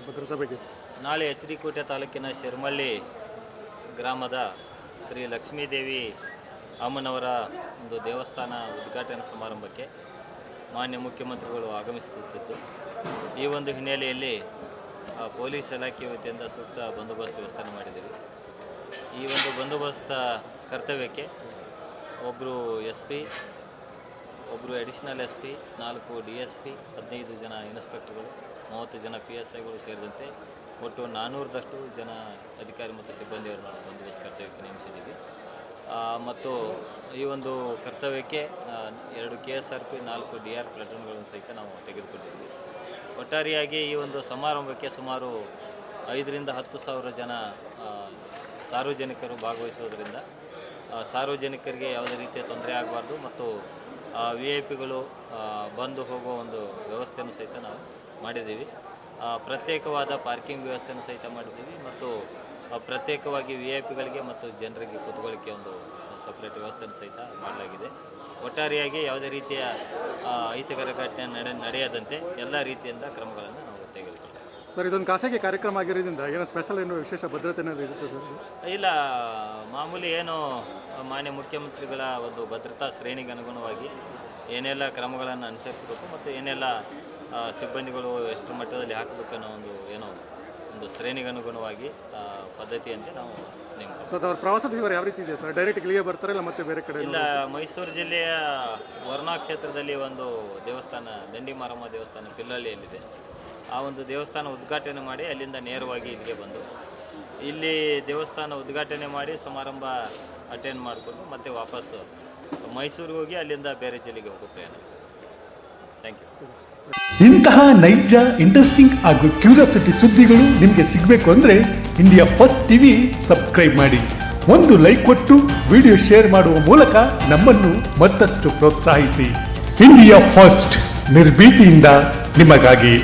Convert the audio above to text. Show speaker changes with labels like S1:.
S1: ಭದ್ರತಾ ಬಗ್ಗೆ?
S2: ನಾಳೆ ಎಚ್.ಡಿ. ಕೋಟೆ ತಾಲೂಕಿನ ಶಿರಮಳ್ಳಿ ಗ್ರಾಮದ ಶ್ರೀ ಲಕ್ಷ್ಮೀದೇವಿ ಅಮ್ಮನವರ ಒಂದು ದೇವಸ್ಥಾನ ಉದ್ಘಾಟನಾ ಸಮಾರಂಭಕ್ಕೆ ಮಾನ್ಯ ಮುಖ್ಯಮಂತ್ರಿಗಳು ಆಗಮಿಸುತ್ತಿದ್ದು, ಈ ಒಂದು ಹಿನ್ನೆಲೆಯಲ್ಲಿ ಪೊಲೀಸ್ ಇಲಾಖೆ ವತಿಯಿಂದ ಸೂಕ್ತ ಬಂದೋಬಸ್ತ್ ವ್ಯವಸ್ಥೆ ಮಾಡಿದ್ದೀವಿ. ಈ ಒಂದು ಬಂದೋಬಸ್ತ್ ಕರ್ತವ್ಯಕ್ಕೆ ಒಬ್ಬರು SP, ಒಬ್ಬರು ಅಡಿಷನಲ್ SP, 4 DSP, 15 ಜನ ಇನ್ಸ್ಪೆಕ್ಟರ್ಗಳು, 30 ಜನ PSIಗಳು ಸೇರಿದಂತೆ ಒಟ್ಟು 400ದಷ್ಟು ಜನ ಅಧಿಕಾರಿ ಮತ್ತು ಸಿಬ್ಬಂದಿಯವರನ್ನು ಬಂದೋಬಸ್ತ್ ಕರ್ತವ್ಯಕ್ಕೆ ನೇಮಿಸಿದ್ದೀವಿ. ಮತ್ತು ಈ ಒಂದು ಕರ್ತವ್ಯಕ್ಕೆ 2 KSRP, 4 DR ಪ್ಲಾಟೂನ್ಗಳನ್ನು ಸಹಿತ ನಾವು ತೆಗೆದುಕೊಂಡಿದ್ದೀವಿ. ಒಟ್ಟಾರೆಯಾಗಿ ಈ ಒಂದು ಸಮಾರಂಭಕ್ಕೆ ಸುಮಾರು 5,000 to 10,000 ಜನ ಸಾರ್ವಜನಿಕರು ಭಾಗವಹಿಸುವುದರಿಂದ ಸಾರ್ವಜನಿಕರಿಗೆ ಯಾವುದೇ ರೀತಿಯ ತೊಂದರೆ ಆಗಬಾರ್ದು ಮತ್ತು VIP ಗಳು ಬಂದು ಹೋಗುವ ಒಂದು ವ್ಯವಸ್ಥೆಯನ್ನು ಸಹಿತ ನಾವು ಮಾಡಿದ್ದೀವಿ. ಪ್ರತ್ಯೇಕವಾದ ಪಾರ್ಕಿಂಗ್ ವ್ಯವಸ್ಥೆಯನ್ನು ಸಹಿತ ಮಾಡಿದ್ದೀವಿ ಮತ್ತು ಪ್ರತ್ಯೇಕವಾಗಿ VIP ಗಳಿಗೆ ಮತ್ತು ಜನರಿಗೆ ಕೂತ್ಕೊಳ್ಳಿಕ್ಕೆ ಒಂದು ಸಪ್ರೇಟ್ ವ್ಯವಸ್ಥೆಯನ್ನು ಸಹಿತ ಮಾಡಲಾಗಿದೆ. ಒಟ್ಟಾರೆಯಾಗಿ ಯಾವುದೇ ರೀತಿಯ ಅಹಿತಕರ ಘಟನೆ ನಡೆಯದಂತೆ ಎಲ್ಲ ರೀತಿಯಿಂದ ಕ್ರಮಗಳನ್ನು ನಾವು ತೆಗೆದುಕೊಳ್ಳಿ.
S1: ಸರ್, ಇದೊಂದು ಖಾಸಗಿ ಕಾರ್ಯಕ್ರಮ ಆಗಿರೋದ್ರಿಂದ ಏನೋ ಸ್ಪೆಷಲ್ ಏನು ವಿಶೇಷ ಭದ್ರತೆ ಇರುತ್ತೆ ಸರ್?
S2: ಇಲ್ಲ, ಮಾಮೂಲಿ ಏನು ಮಾನ್ಯ ಮುಖ್ಯಮಂತ್ರಿಗಳ ಒಂದು ಭದ್ರತಾ ಶ್ರೇಣಿಗೆ ಅನುಗುಣವಾಗಿ ಏನೆಲ್ಲ ಕ್ರಮಗಳನ್ನು ಅನುಸರಿಸಬೇಕು ಮತ್ತು ಏನೆಲ್ಲ ಸಿಬ್ಬಂದಿಗಳು ಎಷ್ಟು ಮಟ್ಟದಲ್ಲಿ ಹಾಕಬೇಕನ್ನೋ ಒಂದು ಶ್ರೇಣಿಗೆ ಅನುಗುಣವಾಗಿ ಪದ್ಧತಿಯಂತೆ ನಾವು ನೇಮಕ.
S1: ಸರ್, ಅವ್ರ ಪ್ರವಾಸದ ವಿವರ ಯಾವ ರೀತಿ ಇದೆ ಸರ್? ಡೈರೆಕ್ಟ್ ಇಲ್ಲಿಗೆ ಬರ್ತಾರೆ ಇಲ್ಲ ಮತ್ತೆ ಬೇರೆ ಕಡೆ?
S2: ಇಲ್ಲ, ಮೈಸೂರು ಜಿಲ್ಲೆಯ ವರ್ಣಾ ಕ್ಷೇತ್ರದಲ್ಲಿ ಒಂದು ದೇವಸ್ಥಾನ, ದಂಡಿ ಮಾರಮ್ಮ ದೇವಸ್ಥಾನ ಪಿಲ್ಲಳ್ಳಿಯಲ್ಲಿದೆ. ಆ ಒಂದು ದೇವಸ್ಥಾನ ಉದ್ಘಾಟನೆ ಮಾಡಿ ಅಲ್ಲಿಂದ ನೇರವಾಗಿ ಇಲ್ಲಿಗೆ ಬಂದು ಇಲ್ಲಿ ದೇವಸ್ಥಾನ ಉದ್ಘಾಟನೆ ಮಾಡಿ ಸಮಾರಂಭ ಅಟೆಂಡ್ ಮಾಡಿಕೊಂಡು ಮತ್ತೆ ವಾಪಸ್ ಮೈಸೂರಿಗೆ ಹೋಗಿ ಅಲ್ಲಿಂದ ಬೇರೆ ಜಿಲ್ಲೆಗೆ ಹೋಗೋ ಪ್ರಯಾಣ. Thank you.
S3: ಇಂತಹ ನೈಜ, ಇಂಟ್ರೆಸ್ಟಿಂಗ್ ಹಾಗೂ ಕ್ಯೂರಿಯಾಸಿಟಿ ಸುದ್ದಿಗಳು ನಿಮಗೆ ಸಿಗಬೇಕು ಅಂದರೆ ಇಂಡಿಯಾ ಫಸ್ಟ್ ಟಿವಿ ಸಬ್ಸ್ಕ್ರೈಬ್ ಮಾಡಿ. ಒಂದು ಲೈಕ್ ಕೊಟ್ಟು ವಿಡಿಯೋ ಶೇರ್ ಮಾಡುವ ಮೂಲಕ ನಮ್ಮನ್ನು ಮತ್ತಷ್ಟು ಪ್ರೋತ್ಸಾಹಿಸಿ. ಇಂಡಿಯಾ ಫಸ್ಟ್, ನಿರ್ಭೀತಿಯಿಂದ ನಿಮಗಾಗಿ.